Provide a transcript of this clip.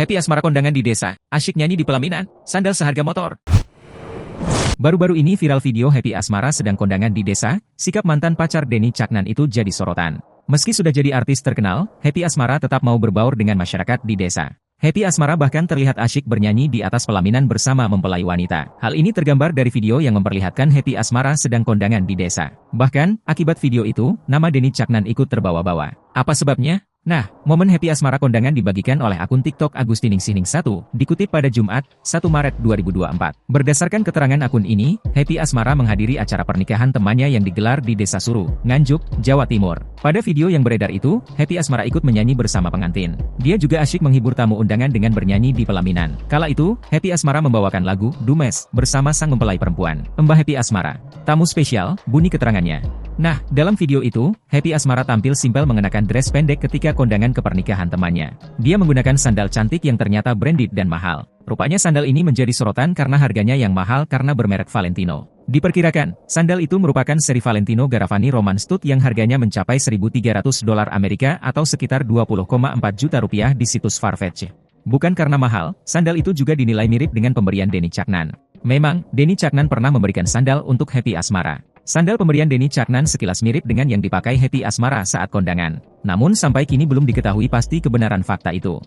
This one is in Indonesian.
Happy asmara kondangan di desa, asyik nyanyi di pelaminan, sandal seharga motor. Baru-baru ini viral video Happy asmara sedang kondangan di desa, sikap mantan pacar Denny Caknan itu jadi sorotan. Meski sudah jadi artis terkenal, Happy asmara tetap mau berbaur dengan masyarakat di desa. Happy asmara bahkan terlihat asyik bernyanyi di atas pelaminan bersama mempelai wanita. Hal ini tergambar dari video yang memperlihatkan Happy asmara sedang kondangan di desa. Bahkan, akibat video itu, nama Denny Caknan ikut terbawa-bawa. Apa sebabnya? Nah, momen Happy asmara kondangan dibagikan oleh akun TikTok Agustiningsining 1, dikutip pada Jumat, 1 Maret 2024. Berdasarkan keterangan akun ini, Happy asmara menghadiri acara pernikahan temannya yang digelar di Desa Suru, Nganjuk, Jawa Timur. Pada video yang beredar itu, Happy asmara ikut menyanyi bersama pengantin. Dia juga asyik menghibur tamu undangan dengan bernyanyi di pelaminan. Kala itu, Happy asmara membawakan lagu Dumes bersama sang mempelai perempuan, Mbah Happy asmara. Tamu spesial, bunyi keterangannya. Nah, dalam video itu, Happy asmara tampil simpel mengenakan dress pendek ketika kondangan ke pernikahan temannya. Dia menggunakan sandal cantik yang ternyata branded dan mahal. Rupanya sandal ini menjadi sorotan karena harganya yang mahal karena bermerek Valentino. Diperkirakan, sandal itu merupakan seri Valentino Garavani Roman Stud yang harganya mencapai $1.300 Amerika atau sekitar 20,4 juta rupiah di situs Farfetch. Bukan karena mahal, sandal itu juga dinilai mirip dengan pemberian Denny Caknan. Memang, Denny Caknan pernah memberikan sandal untuk Happy asmara. Sandal pemberian Denny Caknan sekilas mirip dengan yang dipakai Happy asmara saat kondangan. Namun sampai kini belum diketahui pasti kebenaran fakta itu.